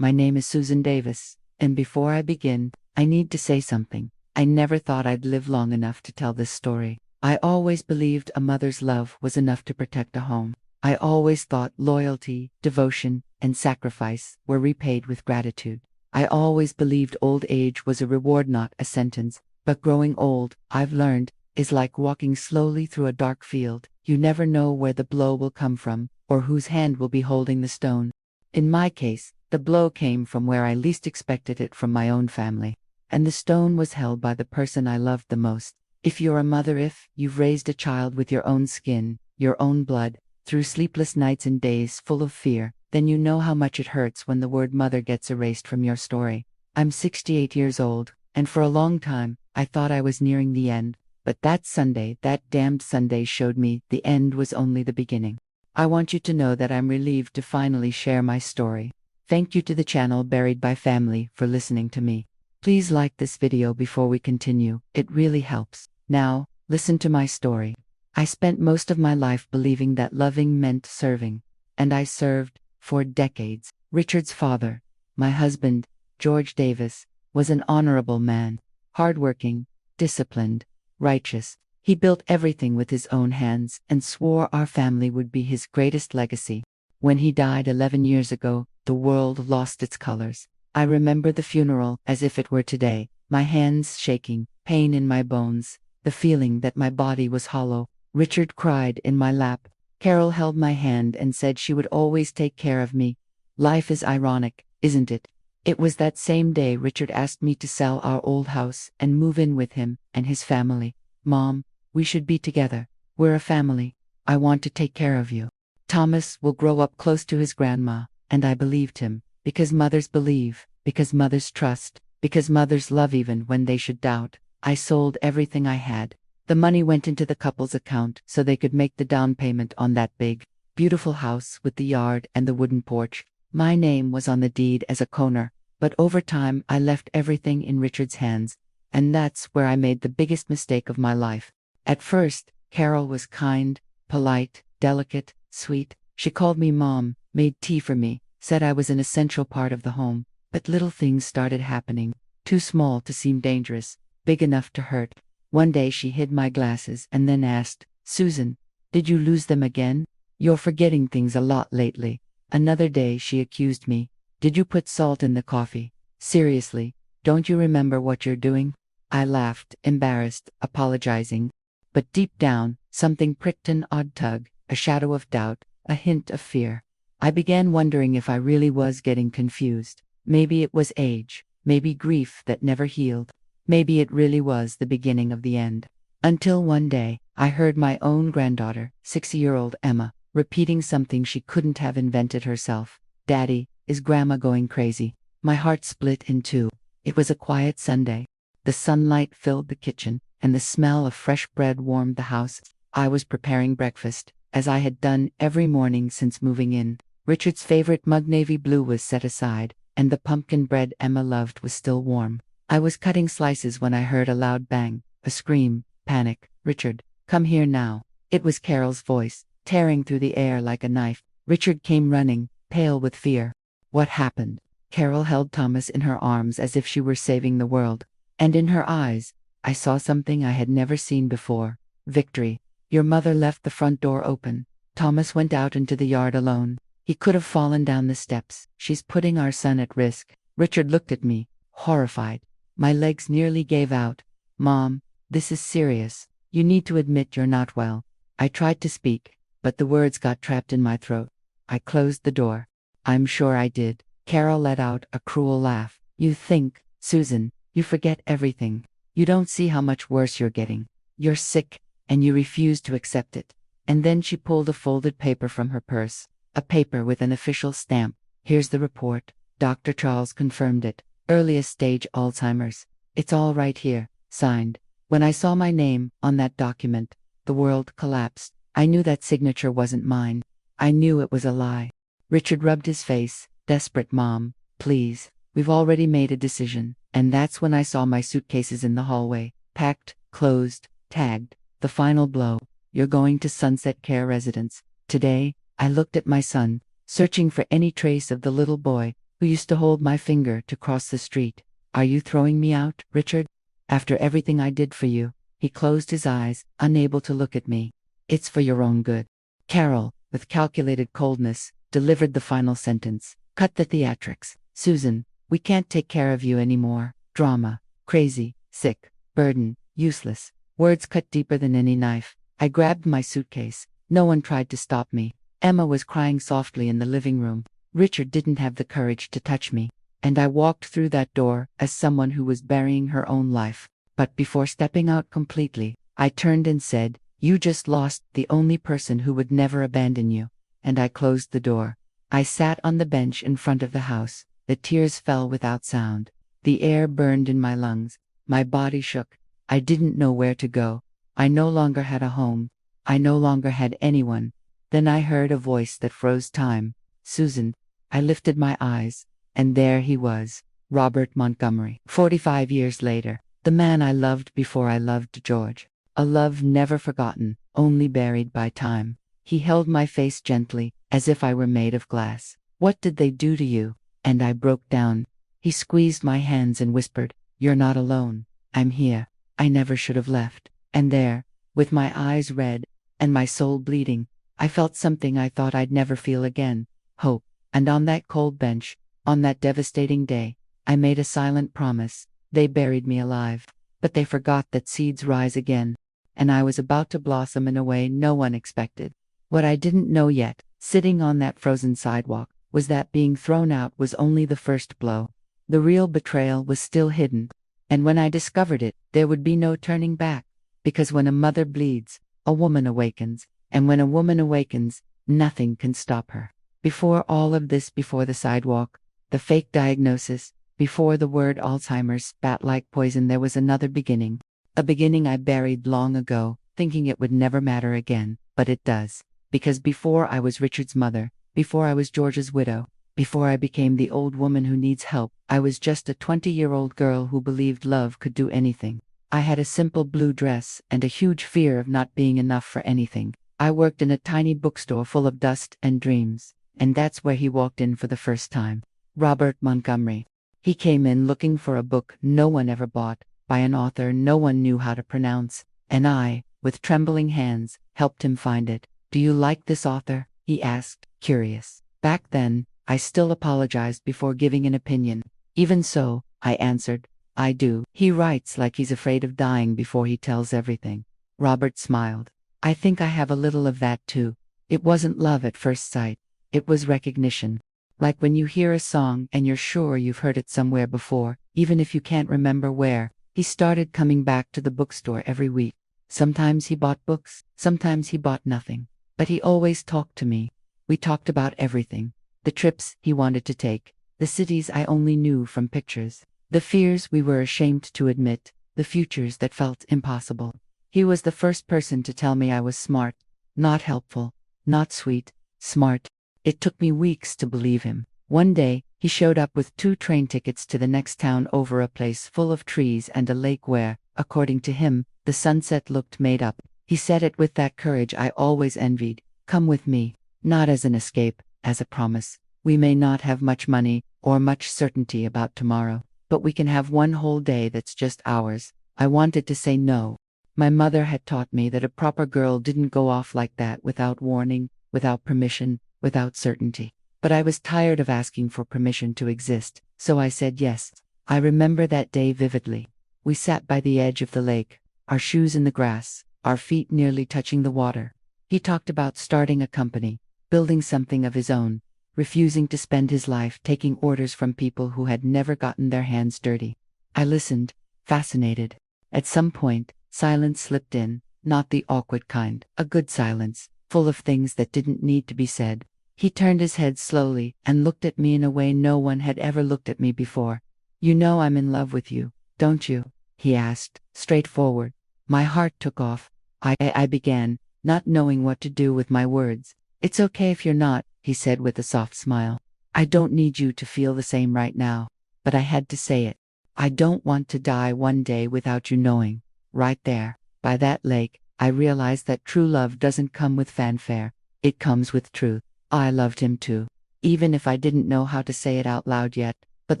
my name is Susan Davis, and before I begin, I need to say something. I never thought I'd live long enough to tell this story. I always believed a mother's love was enough to protect a home. I always thought loyalty, devotion, and sacrifice were repaid with gratitude. I always believed old age was a reward, not a sentence. But growing old, I've learned, is like walking slowly through a dark field. You never know where the blow will come from, or whose hand will be holding the stone. In my case, the blow came from where I least expected it, from my own family. And the stone was held by the person I loved the most. If you're a mother, if you've raised a child with your own skin, your own blood, through sleepless nights and days full of fear, then you know how much it hurts when the word mother gets erased from your story. I'm 68 years old, and for a long time, I thought I was nearing the end. But that Sunday, that damned Sunday, showed me the end was only the beginning. I want you to know that I'm relieved to finally share my story. Thank you to the channel Buried by Family for listening to me. Please like this video before we continue, it really helps. Now, listen to my story. I spent most of my life believing that loving meant serving, and I served for decades. Richard's father, my husband, George Davis, was an honorable man, hardworking, disciplined, righteous. He built everything with his own hands and swore our family would be his greatest legacy. When he died 11 years ago, the world lost its colors. I remember the funeral as if it were today, my hands shaking, pain in my bones, the feeling that my body was hollow. Richard cried in my lap. Carol held my hand and said she would always take care of me. Life is ironic, isn't it? It was that same day Richard asked me to sell our old house and move in with him and his family. Mom, we should be together. We're a family. I want to take care of you. Thomas will grow up close to his grandma, and I believed him, because mothers believe, because mothers trust, because mothers love even when they should doubt. I sold everything I had. The money went into the couple's account so they could make the down payment on that big, beautiful house with the yard and the wooden porch. My name was on the deed as a co-owner, but over time I left everything in Richard's hands, and that's where I made the biggest mistake of my life. At first, Carol was kind, polite, delicate, sweet. She called me Mom, made tea for me, said I was an essential part of the home. But little things started happening, too small to seem dangerous, big enough to hurt. One day she hid my glasses and then asked, "Susan, did you lose them again? You're forgetting things a lot lately." Another day she accused me, "Did you put salt in the coffee? Seriously, don't you remember what you're doing?" I laughed, embarrassed, apologizing. But deep down, something pricked, an odd tug, a shadow of doubt, a hint of fear. I began wondering if I really was getting confused. Maybe it was age, maybe grief that never healed. Maybe it really was the beginning of the end. Until one day, I heard my own granddaughter, 6-year-old Emma, repeating something she couldn't have invented herself. "Daddy, is Grandma going crazy?" My heart split in two. It was a quiet Sunday. The sunlight filled the kitchen, and the smell of fresh bread warmed the house. I was preparing breakfast, as I had done every morning since moving in. Richard's favorite mug navy blue was set aside, and the pumpkin bread Emma loved was still warm. I was cutting slices when I heard a loud bang, a scream, panic. "Richard, come here now." It was Carol's voice, tearing through the air like a knife. Richard came running, pale with fear. "What happened?" Carol held Thomas in her arms as if she were saving the world. And in her eyes, I saw something I had never seen before. Victory. "Your mother left the front door open." Thomas went out into the yard alone. He could have fallen down the steps. "She's putting our son at risk." Richard looked at me, horrified. My legs nearly gave out. "Mom, this is serious. You need to admit you're not well." I tried to speak, but the words got trapped in my throat. I closed the door. "I'm sure I did." Carol let out a cruel laugh. "You think, Susan, you forget everything. You don't see how much worse you're getting. You're sick, and you refuse to accept it." And then she pulled a folded paper from her purse, a paper with an official stamp. "Here's the report. Dr. Charles confirmed it. Earliest stage Alzheimer's. It's all right here, signed." When I saw my name on that document, the world collapsed. I knew that signature wasn't mine. I knew it was a lie. Richard rubbed his face, desperate. "Mom, please, we've already made a decision." And that's when I saw my suitcases in the hallway, packed, closed, tagged. The final blow. "You're going to Sunset Care Residence." Today, I looked at my son, searching for any trace of the little boy who used to hold my finger to cross the street. Are you throwing me out, Richard? After everything I did for you? He closed his eyes, unable to look at me. It's for your own good. Carol, with calculated coldness, delivered the final sentence. Cut the theatrics. Susan, we can't take care of you anymore. Drama. Crazy. Sick. Burden. Useless. Words cut deeper than any knife. I grabbed my suitcase. No one tried to stop me. Emma was crying softly in the living room. Richard didn't have the courage to touch me. And I walked through that door as someone who was burying her own life. But before stepping out completely, I turned and said, "You just lost the only person who would never abandon you." And I closed the door. I sat on the bench in front of the house. The tears fell without sound. The air burned in my lungs. My body shook. I didn't know where to go. I no longer had a home. I no longer had anyone. Then I heard a voice that froze time. "Susan." I lifted my eyes, and there he was, Robert Montgomery. 45 years later, the man I loved before I loved George. A love never forgotten, only buried by time. He held my face gently, as if I were made of glass. "What did they do to you?" And I broke down. He squeezed my hands and whispered, "You're not alone. I'm here. I never should have left." And there, with my eyes red, and my soul bleeding, I felt something I thought I'd never feel again. Hope. And on that cold bench, on that devastating day, I made a silent promise. They buried me alive. But they forgot that seeds rise again. And I was about to blossom in a way no one expected. What I didn't know yet, sitting on that frozen sidewalk, was that being thrown out was only the first blow. The real betrayal was still hidden. And when I discovered it, there would be no turning back. Because when a mother bleeds, a woman awakens. And when a woman awakens, nothing can stop her. Before all of this, before the sidewalk, the fake diagnosis, before the word Alzheimer's spat like poison, there was another beginning. A beginning I buried long ago, thinking it would never matter again, but it does. Because before I was Richard's mother, before I was George's widow, before I became the old woman who needs help, I was just a 20-year-old girl who believed love could do anything. I had a simple blue dress and a huge fear of not being enough for anything. I worked in a tiny bookstore full of dust and dreams. And that's where he walked in for the first time. Robert Montgomery. He came in looking for a book no one ever bought, by an author no one knew how to pronounce, and I, with trembling hands, helped him find it. "Do you like this author?" he asked, curious. Back then, I still apologized before giving an opinion. "Even so," I answered, "I do. He writes like he's afraid of dying before he tells everything." Robert smiled. "I think I have a little of that too. It wasn't love at first sight. It was recognition. Like when you hear a song and you're sure you've heard it somewhere before, even if you can't remember where." He started coming back to the bookstore every week. Sometimes he bought books, sometimes he bought nothing. But he always talked to me. We talked about everything. The trips he wanted to take, the cities I only knew from pictures, the fears we were ashamed to admit, the futures that felt impossible. He was the first person to tell me I was smart, not helpful, not sweet, smart. It took me weeks to believe him. One day, he showed up with 2 train tickets to the next town over a place full of trees and a lake where, according to him, the sunset looked made up. He said it with that courage I always envied. "Come with me." Not as an escape, as a promise. "We may not have much money, or much certainty about tomorrow, but we can have one whole day that's just ours." I wanted to say no. My mother had taught me that a proper girl didn't go off like that without warning, without permission, without certainty. But I was tired of asking for permission to exist, so I said yes. I remember that day vividly. We sat by the edge of the lake, our shoes in the grass, our feet nearly touching the water. He talked about starting a company, building something of his own, refusing to spend his life taking orders from people who had never gotten their hands dirty. I listened, fascinated. At some point, silence slipped in, not the awkward kind, a good silence, full of things that didn't need to be said. He turned his head slowly and looked at me in a way no one had ever looked at me before. "You know I'm in love with you, don't you?" he asked, straightforward. My heart took off. I began, not knowing what to do with my words. "It's okay if you're not," he said with a soft smile. "I don't need you to feel the same right now." But I had to say it. "I don't want to die one day without you knowing." Right there, by that lake, I realized that true love doesn't come with fanfare. It comes with truth. I loved him too. even if I didn't know how to say it out loud yet. But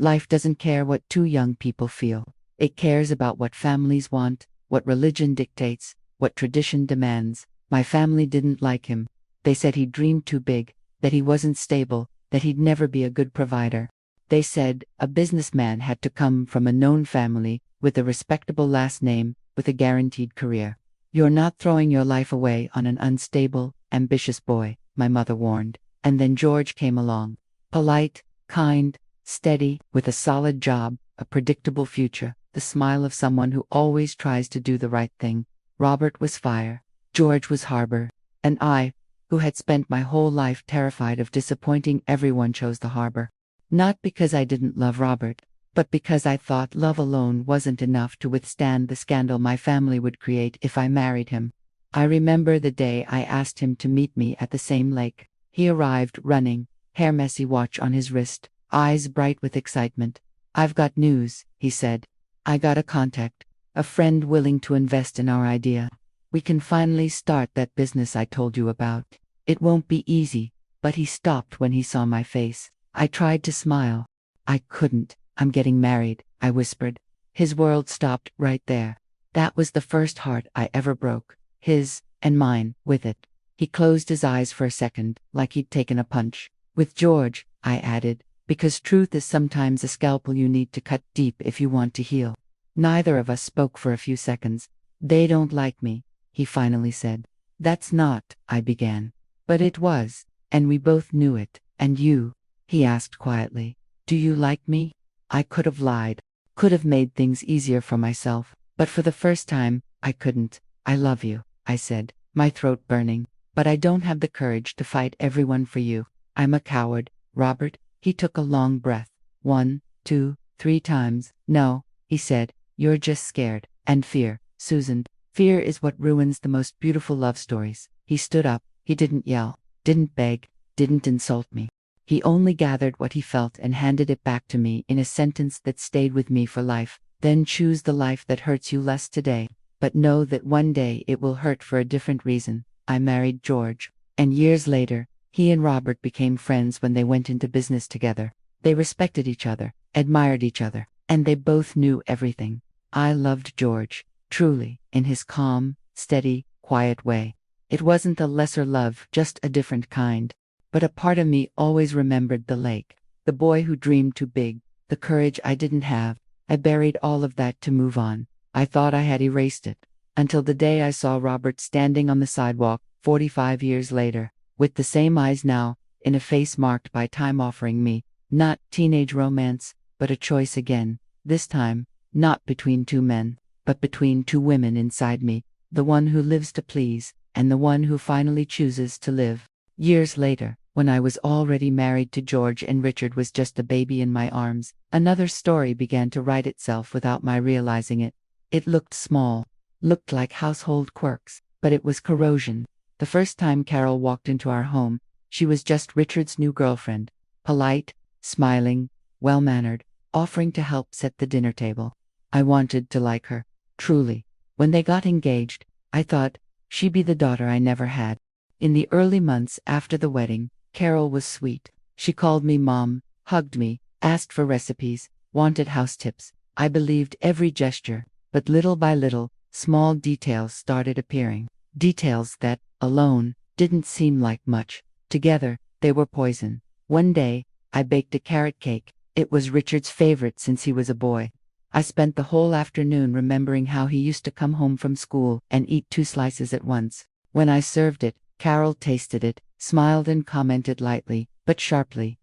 life doesn't care what two young people feel. It cares about what families want, what religion dictates, what tradition demands. My family didn't like him. They said he dreamed too big, that he wasn't stable, that he'd never be a good provider. They said a businessman had to come from a known family, with a respectable last name, with a guaranteed career. You're not throwing your life away on an unstable, ambitious boy, my mother warned. And then George came along. Polite, kind, steady, with a solid job, a predictable future, the smile of someone who always tries to do the right thing. Robert was fire. George was harbor. And I, who had spent my whole life terrified of disappointing everyone, chose the harbor. Not because I didn't love Robert, but because I thought love alone wasn't enough to withstand the scandal my family would create if I married him. I remember the day I asked him to meet me at the same lake. He arrived running, hair messy, watch on his wrist, eyes bright with excitement. "I've got news," he said. "I got a contact, a friend willing to invest in our idea. We can finally start that business I told you about. It won't be easy." But he stopped when he saw my face. I tried to smile. I couldn't. "I'm getting married," I whispered. His world stopped right there. That was the first heart I ever broke. His, and mine, with it. He closed his eyes for a second, like he'd taken a punch. "With George," I added, "because truth is sometimes a scalpel you need to cut deep if you want to heal." Neither of us spoke for a few seconds. "They don't like me," he finally said. "That's not," I began. But it was, and we both knew it. "And you?" he asked quietly. "Do you like me?" I could have lied, could have made things easier for myself, but for the first time, I couldn't. "I love you," I said, my throat burning. "But I don't have the courage to fight everyone for you. I'm a coward, Robert." He took a long breath. 1, 2, 3 times. "No," he said, "you're just scared. And fear, Susan. Fear is what ruins the most beautiful love stories." He stood up. He didn't yell, didn't beg, didn't insult me. He only gathered what he felt and handed it back to me in a sentence that stayed with me for life. "Then choose the life that hurts you less today. But know that one day it will hurt for a different reason." I married George. And years later, he and Robert became friends when they went into business together. They respected each other, admired each other, and they both knew everything. I loved George, truly, in his calm, steady, quiet way. It wasn't a lesser love, just a different kind. But a part of me always remembered the lake, the boy who dreamed too big, the courage I didn't have. I buried all of that to move on. I thought I had erased it. Until the day I saw Robert standing on the sidewalk, 45 years later, with the same eyes now, in a face marked by time, offering me, not teenage romance, but a choice again. This time, not between two men, but between two women inside me, the one who lives to please, and the one who finally chooses to live. Years later, when I was already married to George and Richard was just a baby in my arms, another story began to write itself without my realizing it. It looked small, looked like household quirks, but it was corrosion. The first time Carol walked into our home, she was just Richard's new girlfriend, polite, smiling, well-mannered, offering to help set the dinner table. I wanted to like her, truly. When they got engaged, I thought she'd be the daughter I never had. In the early months after the wedding, Carol was sweet. She called me Mom, hugged me, asked for recipes, wanted house tips. I believed every gesture, but little by little, small details started appearing. Details that, alone, didn't seem like much. Together, they were poison. One day, I baked a carrot cake. It was Richard's favorite since he was a boy. I spent the whole afternoon remembering how he used to come home from school and eat 2 slices at once. When I served it, Carol tasted it, smiled and commented lightly, but sharply,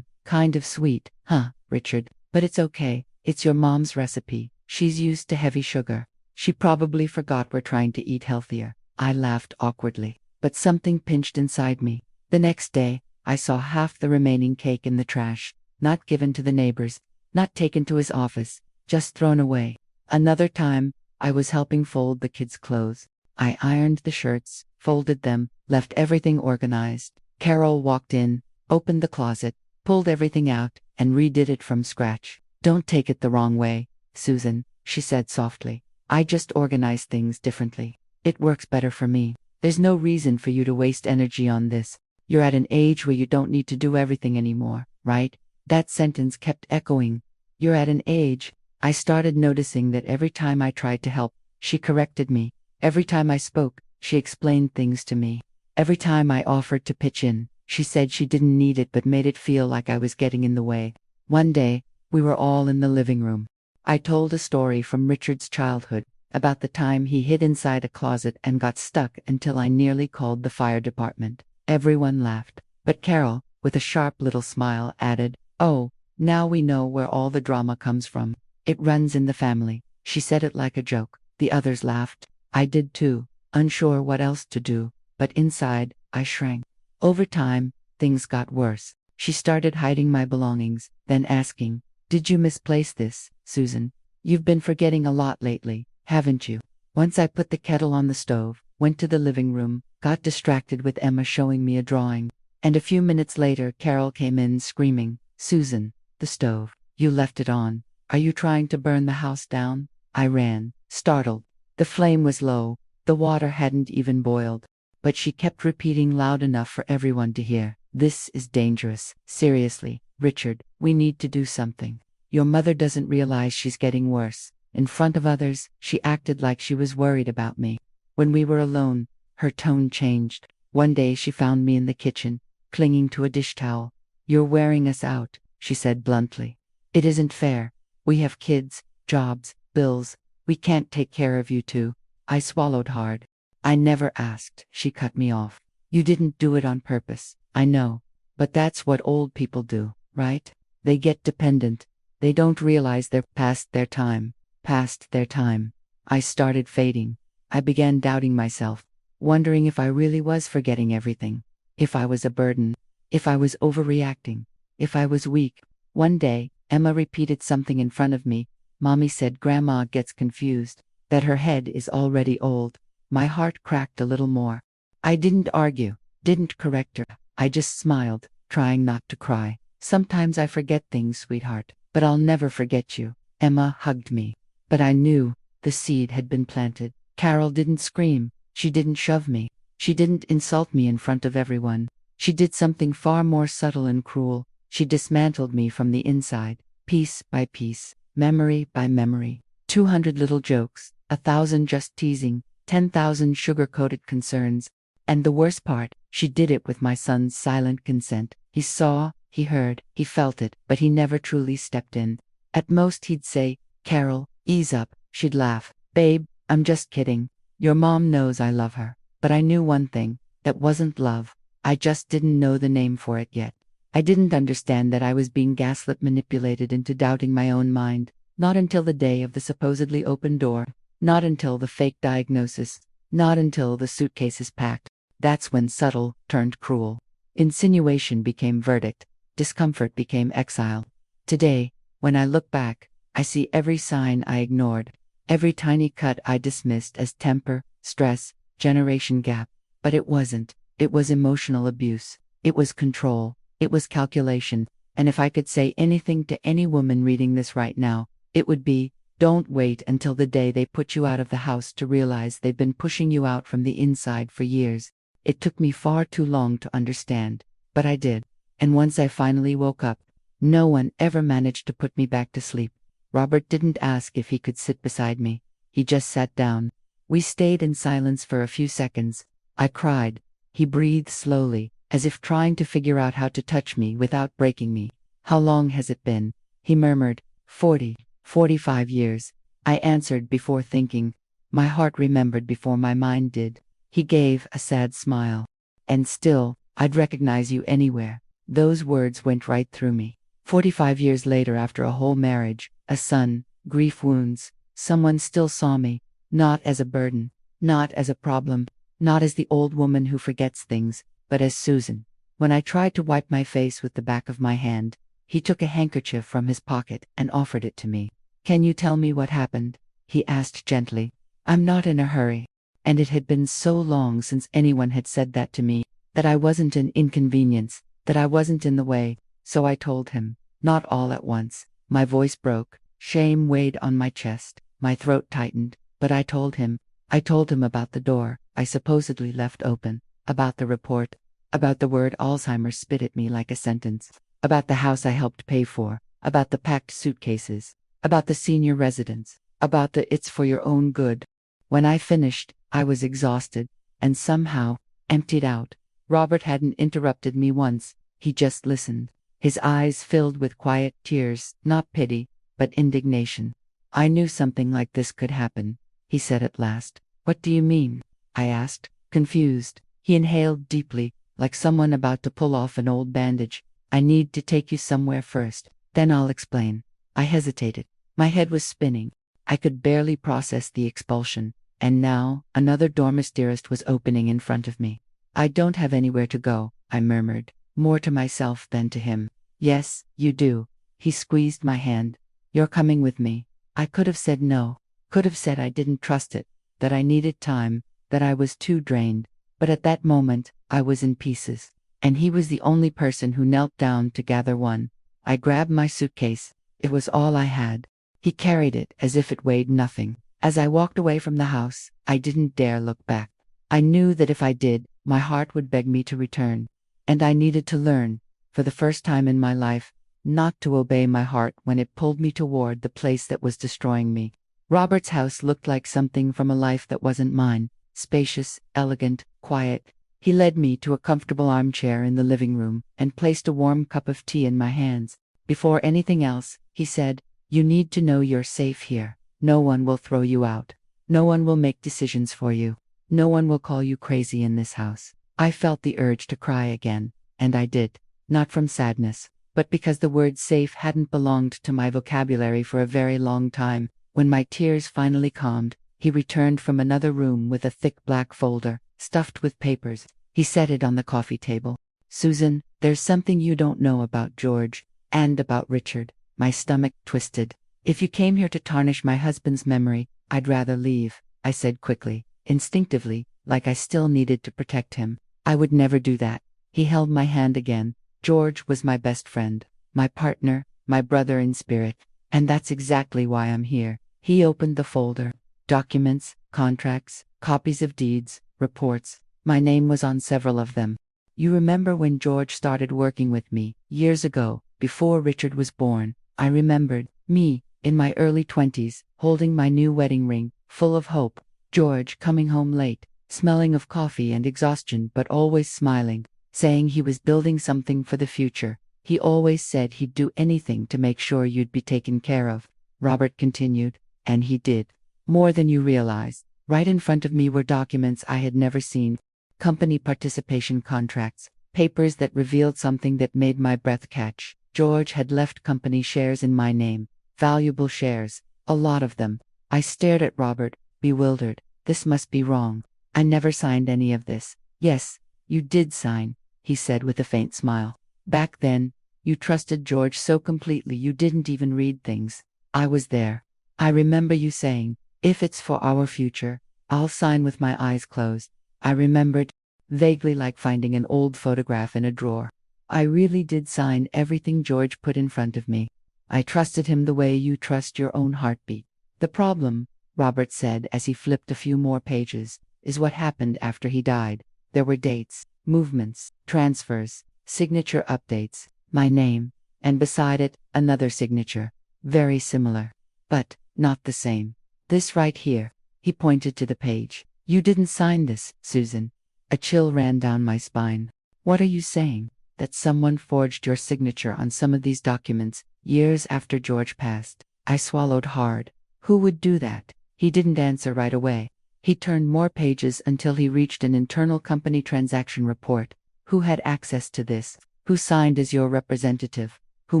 kind of sweet, huh, Richard? But it's okay, it's your mom's recipe. She's used to heavy sugar. She probably forgot we're trying to eat healthier." I laughed awkwardly, but something pinched inside me. The next day, I saw half the remaining cake in the trash, not given to the neighbors, not taken to his office, just thrown away. Another time, I was helping fold the kids' clothes. I ironed the shirts, folded them, left everything organized. Carol walked in, opened the closet, pulled everything out, and redid it from scratch. "Don't take it the wrong way, Susan," she said softly. "I just organize things differently. It works better for me. There's no reason for you to waste energy on this. You're at an age where you don't need to do everything anymore, right? That sentence kept echoing. You're at an age. I started noticing that every time I tried to help, she corrected me. Every time I spoke, she explained things to me. Every time I offered to pitch in, she said she didn't need it but made it feel like I was getting in the way. One day, we were all in the living room. I told a story from Richard's childhood about the time he hid inside a closet and got stuck until I nearly called the fire department. Everyone laughed, but Carol, with a sharp little smile, added, "Oh, now we know where all the drama comes from. It runs in the family." She said it like a joke. The others laughed. I did too, unsure what else to do, but inside, I shrank. Over time, things got worse. She started hiding my belongings, then asking, "Did you misplace this, Susan? You've been forgetting a lot lately, haven't you?" Once I put the kettle on the stove, went to the living room, got distracted with Emma showing me a drawing, and a few minutes later Carol came in screaming, "Susan, the stove. You left it on. Are you trying to burn the house down?" I ran, startled. The flame was low, the water hadn't even boiled, but she kept repeating loud enough for everyone to hear, "This is dangerous. Seriously, Richard, we need to do something. Your mother doesn't realize she's getting worse." In front of others, she acted like she was worried about me. When we were alone, her tone changed. One day she found me in the kitchen, clinging to a dish towel. "You're wearing us out," she said bluntly. "It isn't fair. We have kids, jobs, bills. We can't take care of you too." I swallowed hard. "I never asked," she cut me off. "You didn't do it on purpose, I know. But that's what old people do, right? They get dependent. They don't realize they're past their time. Past their time." I started fading. I began doubting myself, wondering if I really was forgetting everything. If I was a burden. If I was overreacting. If I was weak. One day, Emma repeated something in front of me. "Mommy said Grandma gets confused, that her head is already old." My heart cracked a little more. I didn't argue, didn't correct her. I just smiled, trying not to cry. "Sometimes I forget things, sweetheart, but I'll never forget you." Emma hugged me. But I knew the seed had been planted. Carol didn't scream. She didn't shove me. She didn't insult me in front of everyone. She did something far more subtle and cruel. She dismantled me from the inside, piece by piece, memory by memory. 200 little jokes, 1,000 just teasing, 10,000 sugar-coated concerns. And the worst part, she did it with my son's silent consent. He saw, he heard, he felt it, but he never truly stepped in. At most he'd say, "Carol, ease up." She'd laugh, "Babe, I'm just kidding. Your mom knows I love her." But I knew one thing, that wasn't love. I just didn't know the name for it yet. I didn't understand that I was being gaslit, manipulated into doubting my own mind. Not until the day of the supposedly open door. Not until the fake diagnosis. Not until the suitcase is packed. That's when subtle turned cruel. Insinuation became verdict. Discomfort became exile. Today, when I look back, I see every sign I ignored. Every tiny cut I dismissed as temper, stress, generation gap. But it wasn't. It was emotional abuse. It was control. It was calculation. And if I could say anything to any woman reading this right now, it would be, don't wait until the day they put you out of the house to realize they've been pushing you out from the inside for years. It took me far too long to understand, but I did. And once I finally woke up, no one ever managed to put me back to sleep. Robert didn't ask if he could sit beside me. He just sat down. We stayed in silence for a few seconds. I cried. He breathed slowly, as if trying to figure out how to touch me without breaking me. "How long has it been?" he murmured. 45 years. I answered before thinking. My heart remembered before my mind did. He gave a sad smile. "And still, I'd recognize you anywhere." Those words went right through me. 45 years later, after a whole marriage, a son, grief wounds, someone still saw me, not as a burden, not as a problem, not as the old woman who forgets things, but as Susan. When I tried to wipe my face with the back of my hand, he took a handkerchief from his pocket and offered it to me. "Can you tell me what happened?" he asked gently. "I'm not in a hurry." And it had been so long since anyone had said that to me, that I wasn't an inconvenience, that I wasn't in the way, so I told him. Not all at once. My voice broke, shame weighed on my chest, my throat tightened, but I told him. I told him about the door I supposedly left open, about the report, About the word Alzheimer's spit at me like a sentence. About the house I helped pay for. About the packed suitcases. About the senior residence. About the it's for your own good. When I finished, I was exhausted, and somehow, emptied out. Robert hadn't interrupted me once, he just listened. His eyes filled with quiet tears, not pity, but indignation. I knew something like this could happen, he said at last. What do you mean? I asked, confused. He inhaled deeply, like someone about to pull off an old bandage. I need to take you somewhere first, then I'll explain. I hesitated. My head was spinning. I could barely process the expulsion, and now another door mysterious was opening in front of me. I don't have anywhere to go, I murmured, more to myself than to him. Yes, you do. He squeezed my hand. You're coming with me. I could have said no, could have said I didn't trust it, that I needed time, that I was too drained, but at that moment, I was in pieces, and he was the only person who knelt down to gather one. I grabbed my suitcase. It was all I had. He carried it as if it weighed nothing. As I walked away from the house, I didn't dare look back. I knew that if I did, my heart would beg me to return. And I needed to learn, for the first time in my life, not to obey my heart when it pulled me toward the place that was destroying me. Robert's house looked like something from a life that wasn't mine, spacious, elegant, quiet. He led me to a comfortable armchair in the living room and placed a warm cup of tea in my hands. Before anything else, he said, you need to know you're safe here. No one will throw you out. No one will make decisions for you. No one will call you crazy in this house. I felt the urge to cry again, and I did, not from sadness, but because the word safe hadn't belonged to my vocabulary for a very long time. When my tears finally calmed, he returned from another room with a thick black folder, stuffed with papers. He set it on the coffee table. Susan, there's something you don't know about George, and about Richard. My stomach twisted. If you came here to tarnish my husband's memory, I'd rather leave, I said quickly, instinctively, like I still needed to protect him. I would never do that. He held my hand again. George was my best friend, my partner, my brother in spirit, and that's exactly why I'm here. He opened the folder. Documents, contracts, copies of deeds, reports. My name was on several of them. You remember when George started working with me, years ago, before Richard was born? I remembered, me, in my early 20s, holding my new wedding ring, full of hope. George coming home late, smelling of coffee and exhaustion but always smiling, saying he was building something for the future. He always said he'd do anything to make sure you'd be taken care of, Robert continued, and he did. More than you realize. Right in front of me were documents I had never seen. Company participation contracts, papers that revealed something that made my breath catch. George had left company shares in my name, valuable shares, a lot of them. I stared at Robert, bewildered. This must be wrong. I never signed any of this. Yes, you did sign, he said with a faint smile. Back then, you trusted George so completely you didn't even read things. I was there. I remember you saying, if it's for our future, I'll sign with my eyes closed. I remembered, vaguely like finding an old photograph in a drawer. I really did sign everything George put in front of me. I trusted him the way you trust your own heartbeat. The problem, Robert said as he flipped a few more pages, is what happened after he died. There were dates, movements, transfers, signature updates, my name, and beside it, another signature. Very similar, but not the same. This right here, he pointed to the page. You didn't sign this, Susan. A chill ran down my spine. What are you saying? That someone forged your signature on some of these documents, years after George passed? I swallowed hard. Who would do that? He didn't answer right away. He turned more pages until he reached an internal company transaction report. Who had access to this? Who signed as your representative? Who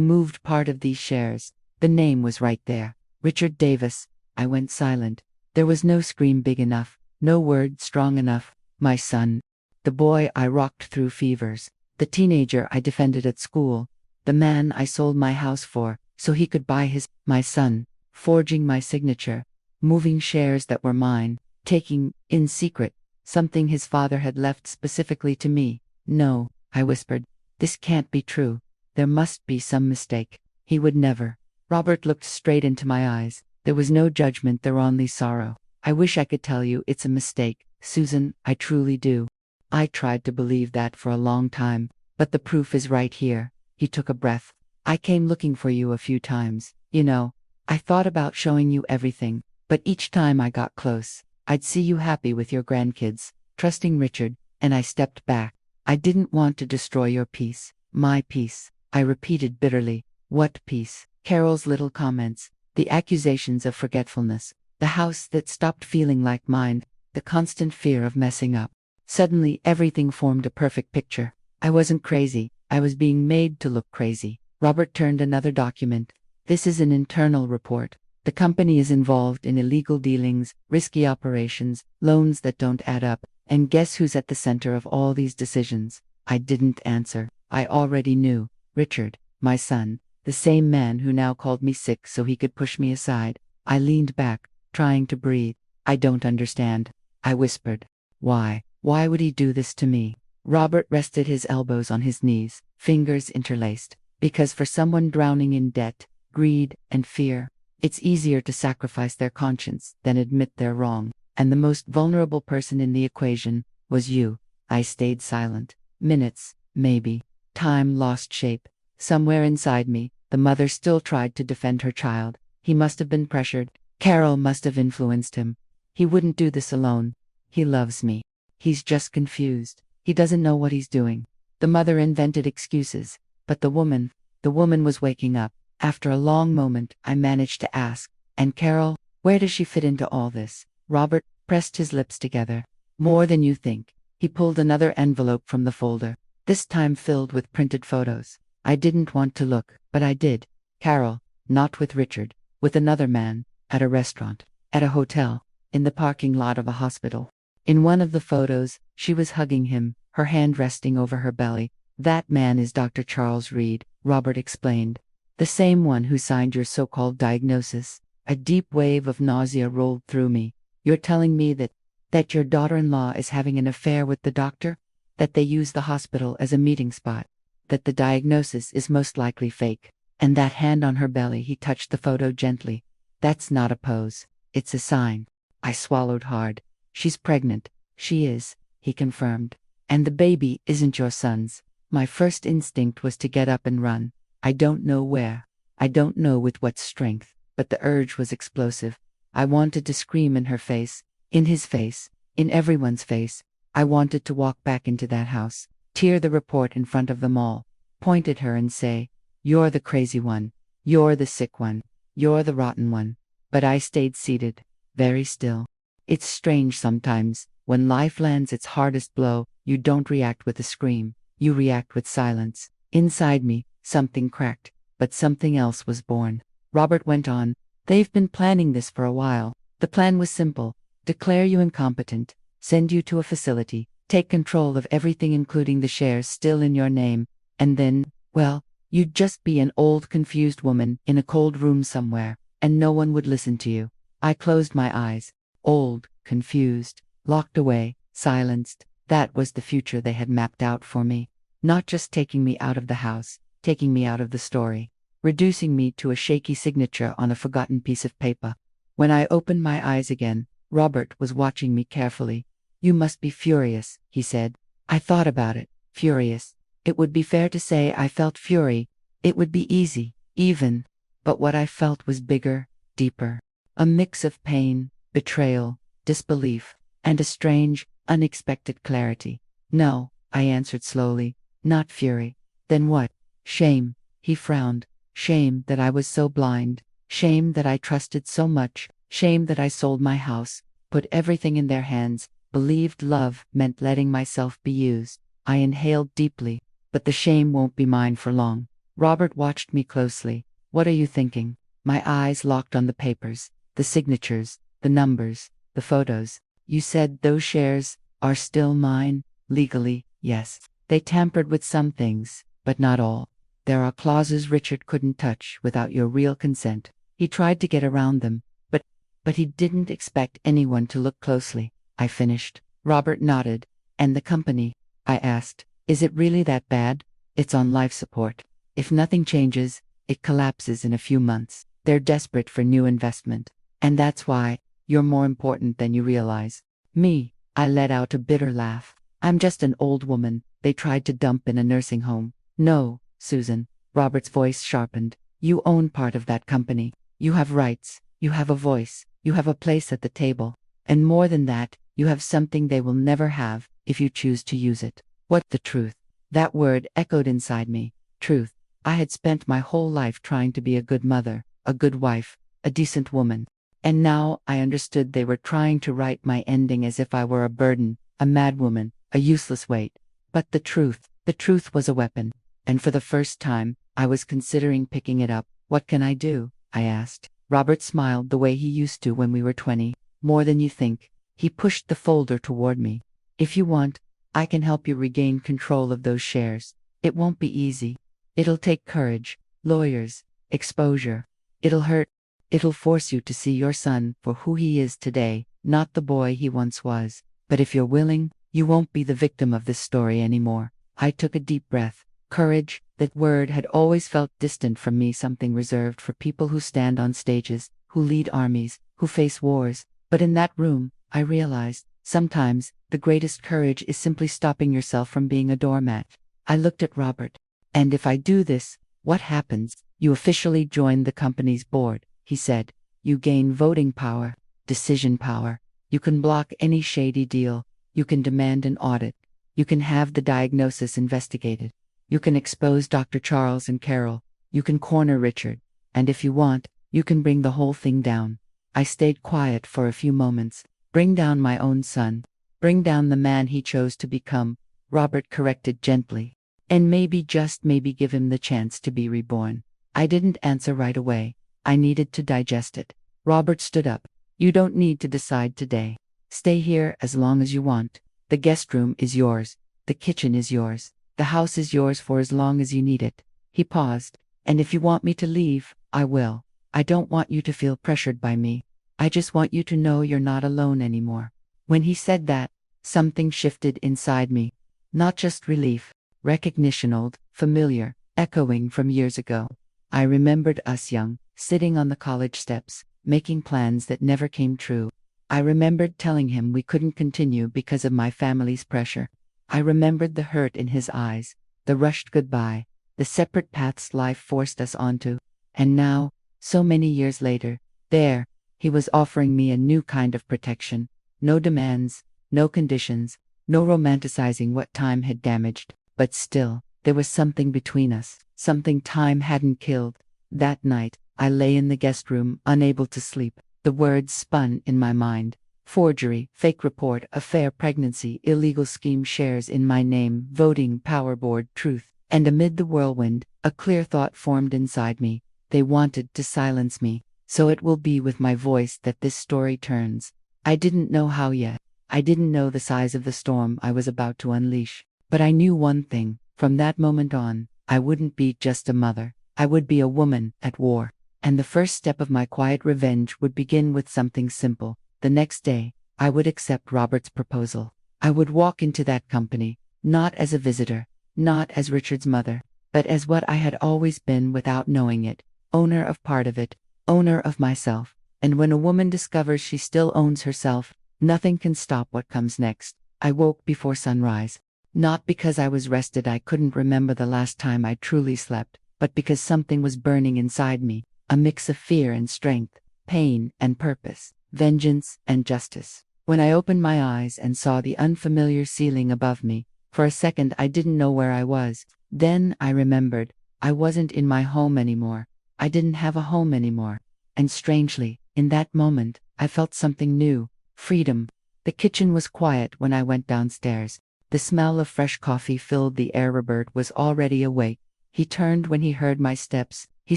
moved part of these shares? The name was right there. Richard Davis. I went silent. There was no scream big enough, no word strong enough. My son. The boy I rocked through fevers. The teenager I defended at school. The man I sold my house for, so he could buy my son. Forging my signature. Moving shares that were mine. Taking, in secret, something his father had left specifically to me. No, I whispered. This can't be true. There must be some mistake. He would never. Robert looked straight into my eyes. There was no judgment there, only sorrow. I wish I could tell you it's a mistake, Susan, I truly do. I tried to believe that for a long time, but the proof is right here. He took a breath. I came looking for you a few times. I thought about showing you everything, but each time I got close, I'd see you happy with your grandkids, trusting Richard, and I stepped back. I didn't want to destroy your peace. My peace, I repeated bitterly. What peace? Carol's little comments, the accusations of forgetfulness, the house that stopped feeling like mine, the constant fear of messing up. Suddenly everything formed a perfect picture. I wasn't crazy, I was being made to look crazy. Robert turned another document. This is an internal report. The company is involved in illegal dealings, risky operations, loans that don't add up, and guess who's at the center of all these decisions? I didn't answer. I already knew. Richard, my son, the same man who now called me sick so he could push me aside. I leaned back, trying to breathe. I don't understand, I whispered. Why? Why would he do this to me? Robert rested his elbows on his knees, fingers interlaced. Because for someone drowning in debt, greed, and fear, it's easier to sacrifice their conscience than admit they're wrong. And the most vulnerable person in the equation was you. I stayed silent. Minutes, maybe. Time lost shape. Somewhere inside me, the mother still tried to defend her child. He must have been pressured. Carol must have influenced him. He wouldn't do this alone. He loves me. He's just confused. He doesn't know what he's doing. The mother invented excuses. But the woman was waking up. After a long moment, I managed to ask, and Carol, where does she fit into all this? Robert pressed his lips together. More than you think. He pulled another envelope from the folder, this time filled with printed photos. I didn't want to look, but I did. Carol, not with Richard, with another man, at a restaurant, at a hotel, in the parking lot of a hospital. In one of the photos, she was hugging him, her hand resting over her belly. That man is Dr. Charles Reed, Robert explained. The same one who signed your so-called diagnosis. A deep wave of nausea rolled through me. You're telling me that your daughter-in-law is having an affair with the doctor? That they use the hospital as a meeting spot? That the diagnosis is most likely fake? And that hand on her belly, he touched the photo gently. That's not a pose. It's a sign. I swallowed hard. She's pregnant. She is, he confirmed. And the baby isn't your son's. My first instinct was to get up and run. I don't know where. I don't know with what strength, but the urge was explosive. I wanted to scream in her face, in his face, in everyone's face. I wanted to walk back into that house, tear the report in front of them all, point at her and say, "You're the crazy one. You're the sick one. You're the rotten one." But I stayed seated, very still. It's strange sometimes, when life lands its hardest blow, you don't react with a scream, you react with silence. Inside me, something cracked, but something else was born. Robert went on, "They've been planning this for a while. The plan was simple. Declare you incompetent, send you to a facility, take control of everything including the shares still in your name, and then, well, you'd just be an old confused woman in a cold room somewhere, and no one would listen to you." I closed my eyes. Old, confused, locked away, silenced. That was the future they had mapped out for me. Not just taking me out of the house, taking me out of the story, reducing me to a shaky signature on a forgotten piece of paper. When I opened my eyes again, Robert was watching me carefully. "You must be furious," he said. I thought about it. Furious. It would be fair to say I felt fury. It would be easy, even. But what I felt was bigger, deeper. A mix of pain, betrayal, disbelief, and a strange, unexpected clarity. "No," I answered slowly, "not fury." "Then what?" "Shame." He frowned. "Shame that I was so blind. Shame that I trusted so much. Shame that I sold my house, put everything in their hands, believed love meant letting myself be used." I inhaled deeply. "But the shame won't be mine for long." Robert watched me closely. "What are you thinking?" My eyes locked on the papers, the signatures, the numbers, the photos. "You said those shares are still mine, legally." "Yes. They tampered with some things, but not all. There are clauses Richard couldn't touch without your real consent. He tried to get around them, but he didn't expect anyone to look closely," I finished. Robert nodded. "And the company?" I asked. "Is it really that bad?" "It's on life support. If nothing changes, it collapses in a few months. They're desperate for new investment. And that's why you're more important than you realize." "Me?" I let out a bitter laugh. I'm just an old woman they tried to dump in a nursing home. No, Susan. Robert's voice sharpened. You own part of that company. You have rights. You have a voice. You have a place at the table. And more than that, you have something they will never have if you choose to use it. What the truth? That word echoed inside me. Truth. I had spent my whole life trying to be a good mother, a good wife, a decent woman. And now I understood they were trying to write my ending as if I were a burden, a madwoman, a useless weight. But the truth was a weapon. And for the first time, I was considering picking it up. What can I do? I asked. Robert smiled the way he used to when we were 20. More than you think. He pushed the folder toward me. If you want, I can help you regain control of those shares. It won't be easy. It'll take courage, lawyers, exposure. It'll hurt. It'll force you to see your son for who he is today, not the boy he once was. But if you're willing, you won't be the victim of this story anymore. I took a deep breath. Courage, that word had always felt distant from me, something reserved for people who stand on stages, who lead armies, who face wars. But in that room, I realized, sometimes, the greatest courage is simply stopping yourself from being a doormat. I looked at Robert. And if I do this, what happens? You officially join the company's board, he said. You gain voting power, decision power. You can block any shady deal. You can demand an audit. You can have the diagnosis investigated. You can expose Dr. Charles and Carol. You can corner Richard. And if you want, you can bring the whole thing down. I stayed quiet for a few moments. Bring down my own son. Bring down the man he chose to become, Robert corrected gently. And maybe, just maybe, give him the chance to be reborn. I didn't answer right away. I needed to digest it. Robert stood up. You don't need to decide today. Stay here as long as you want. The guest room is yours. The kitchen is yours. The house is yours for as long as you need it. He paused. And if you want me to leave, I will. I don't want you to feel pressured by me. I just want you to know you're not alone anymore. When he said that, something shifted inside me. Not just relief, recognition, old, familiar, echoing from years ago. I remembered us young, sitting on the college steps, making plans that never came true. I remembered telling him we couldn't continue because of my family's pressure. I remembered the hurt in his eyes, the rushed goodbye, the separate paths life forced us onto. And now, so many years later, there, he was offering me a new kind of protection. No demands, no conditions, no romanticizing what time had damaged. But still, there was something between us, something time hadn't killed. That night, I lay in the guest room, unable to sleep. The words spun in my mind. Forgery, fake report, affair, pregnancy, illegal scheme, shares in my name, voting, power board, truth. And amid the whirlwind, a clear thought formed inside me. They wanted to silence me. So it will be with my voice that this story turns. I didn't know how yet. I didn't know the size of the storm I was about to unleash. But I knew one thing. From that moment on, I wouldn't be just a mother. I would be a woman at war. And the first step of my quiet revenge would begin with something simple. The next day, I would accept Robert's proposal. I would walk into that company, not as a visitor, not as Richard's mother, but as what I had always been without knowing it, owner of part of it, owner of myself. And when a woman discovers she still owns herself, nothing can stop what comes next. I woke before sunrise. Not because I was rested, I couldn't remember the last time I truly slept, but because something was burning inside me, a mix of fear and strength, pain and purpose, vengeance and justice. When I opened my eyes and saw the unfamiliar ceiling above me, for a second I didn't know where I was. Then I remembered, I wasn't in my home anymore. I didn't have a home anymore. And strangely, in that moment, I felt something new, freedom. The kitchen was quiet when I went downstairs. The smell of fresh coffee filled the air. Robert was already awake. He turned when he heard my steps. He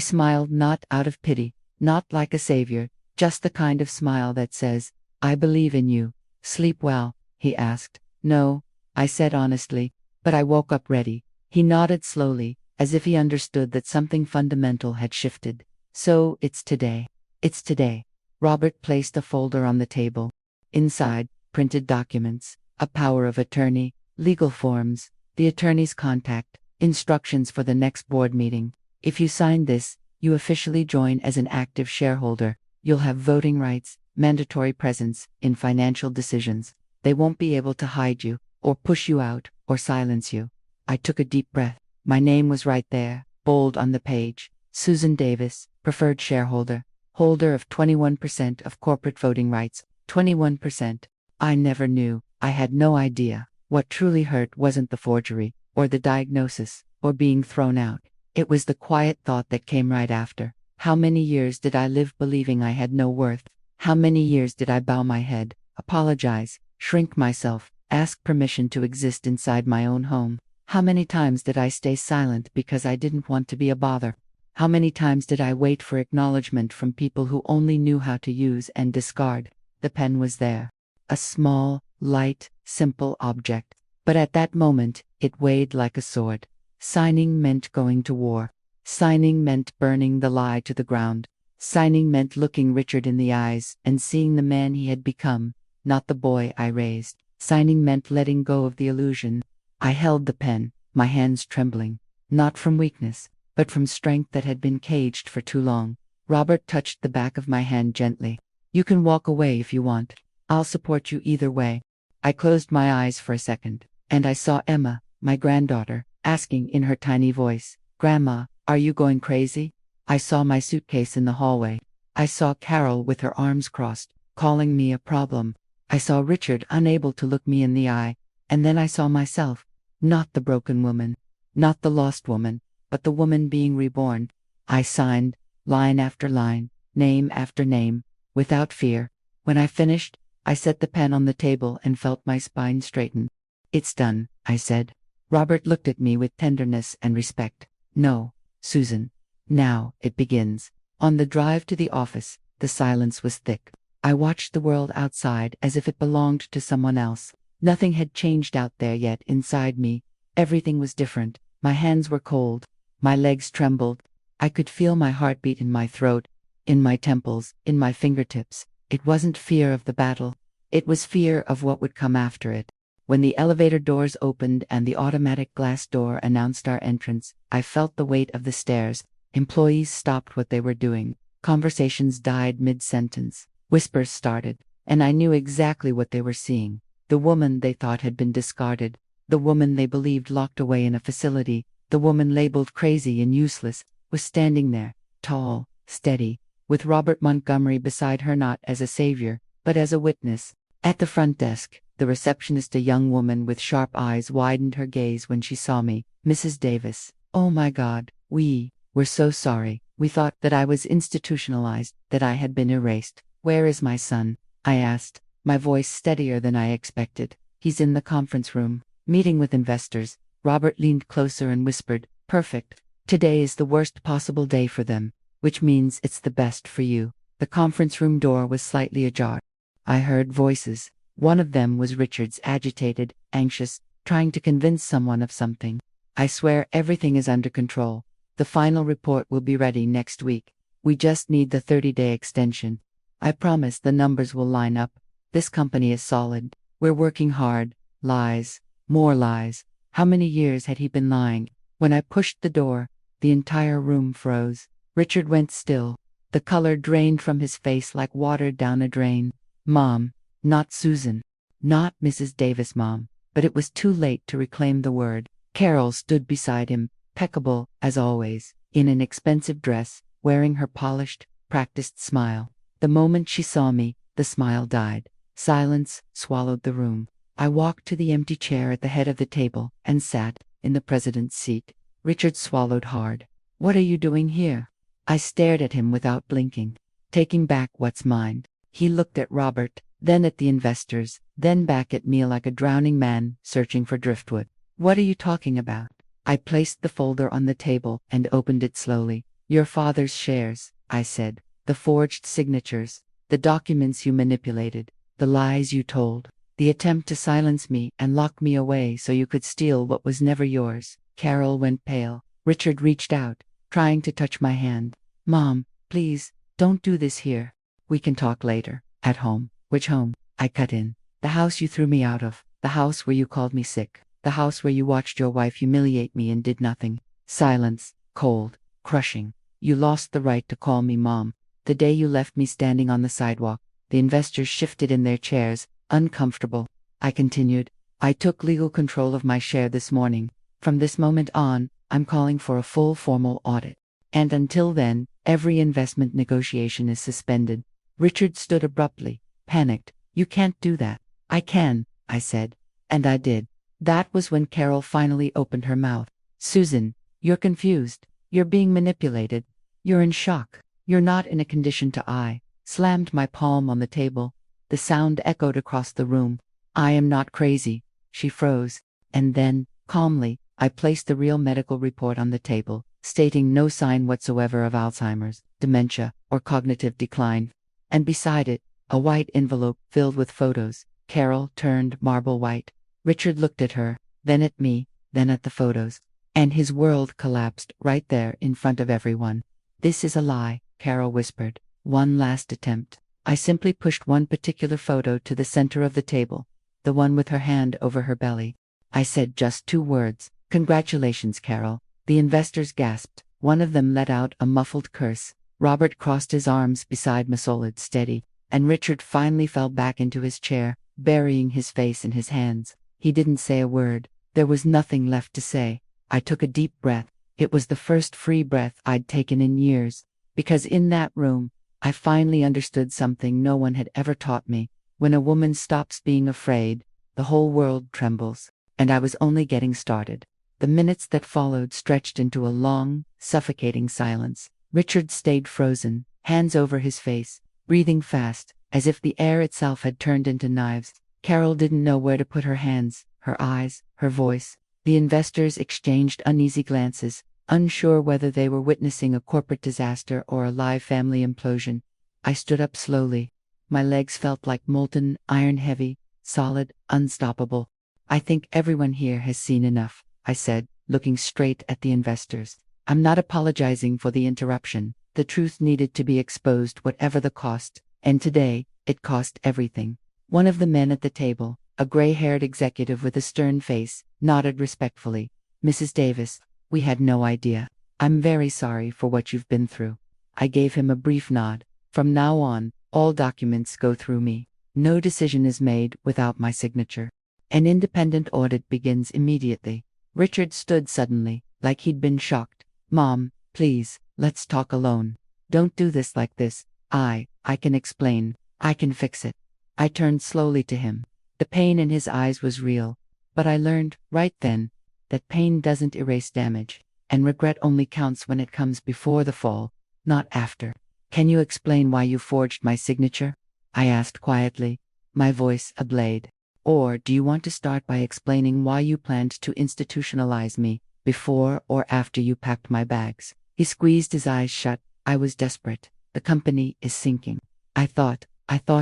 smiled, not out of pity, not like a savior, just the kind of smile that says, I believe in you. Sleep well? He asked. No, I said honestly, but I woke up ready. He nodded slowly, as if he understood that something fundamental had shifted. So, it's today. It's today. Robert placed a folder on the table. Inside, printed documents, a power of attorney, legal forms, the attorney's contact, instructions for the next board meeting. If you sign this, you officially join as an active shareholder. You'll have voting rights, mandatory presence in financial decisions. They won't be able to hide you or push you out, or silence you. I took a deep breath. My name was right there, bold on the page. Susan Davis, preferred shareholder, holder of 21% of corporate voting rights. 21%. I never knew. I had no idea. What truly hurt wasn't the forgery, or the diagnosis, or being thrown out. It was the quiet thought that came right after. How many years did I live believing I had no worth? How many years did I bow my head, apologize, shrink myself, ask permission to exist inside my own home? How many times did I stay silent because I didn't want to be a bother? How many times did I wait for acknowledgement from people who only knew how to use and discard? The pen was there. A small, light, simple object. But at that moment, it weighed like a sword. Signing meant going to war. Signing meant burning the lie to the ground. Signing meant looking Richard in the eyes and seeing the man he had become, not the boy I raised. Signing meant letting go of the illusion. I held the pen, my hands trembling, not from weakness, but from strength that had been caged for too long. Robert touched the back of my hand gently. You can walk away if you want. I'll support you either way. I closed my eyes for a second, and I saw Emma, my granddaughter, asking in her tiny voice, "Grandma, are you going crazy?" I saw my suitcase in the hallway. I saw Carol with her arms crossed, calling me a problem. I saw Richard unable to look me in the eye, and then I saw myself, not the broken woman, not the lost woman, but the woman being reborn. I signed, line after line, name after name, without fear. When I finished, I set the pen on the table and felt my spine straighten. "It's done," I said. Robert looked at me with tenderness and respect. "No, Susan. Now it begins." On the drive to the office, the silence was thick. I watched the world outside as if it belonged to someone else. Nothing had changed out there yet inside me. Everything was different. My hands were cold. My legs trembled. I could feel my heartbeat in my throat, in my temples, in my fingertips. It wasn't fear of the battle. It was fear of what would come after it. When the elevator doors opened and the automatic glass door announced our entrance, I felt the weight of the stairs. Employees stopped what they were doing. Conversations died mid-sentence. Whispers started, and I knew exactly what they were seeing. The woman they thought had been discarded. The woman they believed locked away in a facility. The woman labeled crazy and useless was standing there, tall, steady, with Robert Montgomery beside her, not as a savior, but as a witness. At the front desk, the receptionist, a young woman with sharp eyes, widened her gaze when she saw me. "Mrs. Davis. Oh my God, we're so sorry. We thought that I was institutionalized, that I had been erased. Where is my son?" I asked, my voice steadier than I expected. "He's in the conference room, meeting with investors." Robert leaned closer and whispered, "Perfect. Today is the worst possible day for them, which means it's the best for you." The conference room door was slightly ajar. I heard voices. One of them was Richard's, agitated, anxious, trying to convince someone of something. "I swear everything is under control. The final report will be ready next week. We just need the 30-day extension. I promise the numbers will line up. This company is solid. We're working hard." Lies. More lies. How many years had he been lying? When I pushed the door, the entire room froze. Richard went still. The color drained from his face like water down a drain. "Mom." Not Susan. Not Mrs. Davis, Mom. But it was too late to reclaim the word. Carol stood beside him, impeccable, as always, in an expensive dress, wearing her polished, practiced smile. The moment she saw me, the smile died. Silence swallowed the room. I walked to the empty chair at the head of the table and sat in the president's seat. Richard swallowed hard. "What are you doing here?" I stared at him without blinking. "Taking back what's mine." He looked at Robert, then at the investors, then back at me like a drowning man searching for driftwood. "What are you talking about?" I placed the folder on the table and opened it slowly. "Your father's shares," I said. "The forged signatures, the documents you manipulated, the lies you told, the attempt to silence me and lock me away so you could steal what was never yours." Carol went pale. Richard reached out, trying to touch my hand. "Mom, please, don't do this here. We can talk later. At home." "Which home?" I cut in. "The house you threw me out of. The house where you called me sick. The house where you watched your wife humiliate me and did nothing." Silence. Cold. Crushing. "You lost the right to call me Mom. The day you left me standing on the sidewalk." The investors shifted in their chairs, uncomfortable. I continued. I took legal control of my share this morning. From this moment on, I'm calling for a full formal audit. And until then, every investment negotiation is suspended. Richard stood abruptly, panicked. You can't do that. I can, I said. And I did. That was when Carol finally opened her mouth. Susan, you're confused. You're being manipulated. You're in shock. You're not in a condition to. I slammed my palm on the table. The sound echoed across the room. I am not crazy. She froze. And then, calmly, I placed the real medical report on the table, stating no sign whatsoever of Alzheimer's, dementia, or cognitive decline. And beside it, a white envelope filled with photos. Carol turned marble white. Richard looked at her, then at me, then at the photos. And his world collapsed right there in front of everyone. This is a lie, Carol whispered. One last attempt. I simply pushed one particular photo to the center of the table, the one with her hand over her belly. I said just 2 words. Congratulations, Carol. The investors gasped. One of them let out a muffled curse. Robert crossed his arms beside Masolid, steady, and Richard finally fell back into his chair, burying his face in his hands. He didn't say a word. There was nothing left to say. I took a deep breath. It was the first free breath I'd taken in years. Because in that room, I finally understood something no one had ever taught me. When a woman stops being afraid, the whole world trembles. And I was only getting started. The minutes that followed stretched into a long, suffocating silence. Richard stayed frozen, hands over his face, breathing fast, as if the air itself had turned into knives. Carol didn't know where to put her hands, her eyes, her voice. The investors exchanged uneasy glances, unsure whether they were witnessing a corporate disaster or a live family implosion. I stood up slowly. My legs felt like molten iron, heavy, solid, unstoppable. I think everyone here has seen enough, I said, looking straight at the investors. I'm not apologizing for the interruption. The truth needed to be exposed whatever the cost, and today, it cost everything. One of the men at the table, a gray-haired executive with a stern face, nodded respectfully. Mrs. Davis, we had no idea. I'm very sorry for what you've been through. I gave him a brief nod. From now on, all documents go through me. No decision is made without my signature. An independent audit begins immediately. Richard stood suddenly, like he'd been shocked. Mom, please, let's talk alone. Don't do this like this. I can explain. I can fix it. I turned slowly to him. The pain in his eyes was real. But I learned, right then, that pain doesn't erase damage, and regret only counts when it comes before the fall, not after. Can you explain why you forged my signature? I asked quietly, my voice a blade. Or do you want to start by explaining why you planned to institutionalize me, before or after you packed my bags? He squeezed his eyes shut. I was desperate. The company is sinking. I thought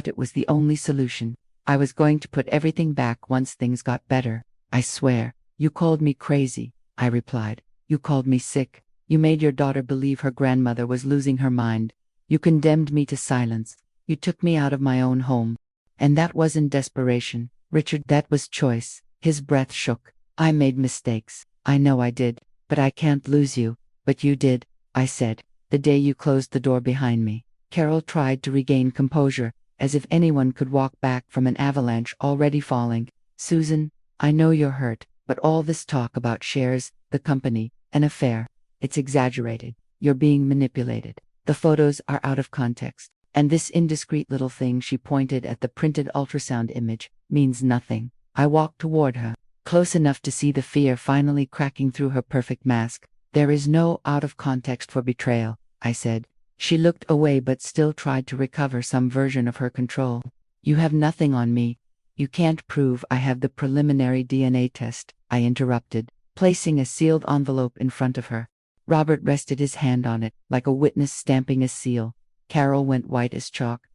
it was the only solution. I was going to put everything back once things got better. I swear. You called me crazy, I replied. You called me sick. You made your daughter believe her grandmother was losing her mind. You condemned me to silence. You took me out of my own home. And that wasn't desperation, Richard, that was choice. His breath shook. I made mistakes. I know I did. But I can't lose you. But you did, I said, the day you closed the door behind me. Carol tried to regain composure, as if anyone could walk back from an avalanche already falling. Susan, I know you're hurt. But all this talk about shares, the company, an affair, it's exaggerated. You're being manipulated. The photos are out of context. And this indiscreet little thing, she pointed at the printed ultrasound image, means nothing. I walked toward her, close enough to see the fear finally cracking through her perfect mask. There is no out of context for betrayal, I said. She looked away but still tried to recover some version of her control. You have nothing on me. You can't prove I have the preliminary DNA test, I interrupted, placing a sealed envelope in front of her. Robert rested his hand on it, like a witness stamping a seal. Carol went white as chalk.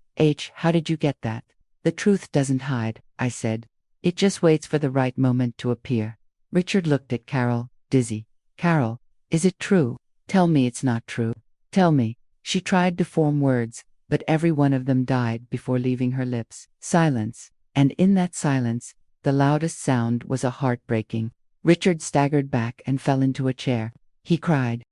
How did you get that? The truth doesn't hide, I said. It just waits for the right moment to appear. Richard looked at Carol, dizzy. Carol, is it true? Tell me it's not true. Tell me. She tried to form words, but every one of them died before leaving her lips. Silence. And in that silence, the loudest sound was a heartbreaking. Richard staggered back and fell into a chair. He cried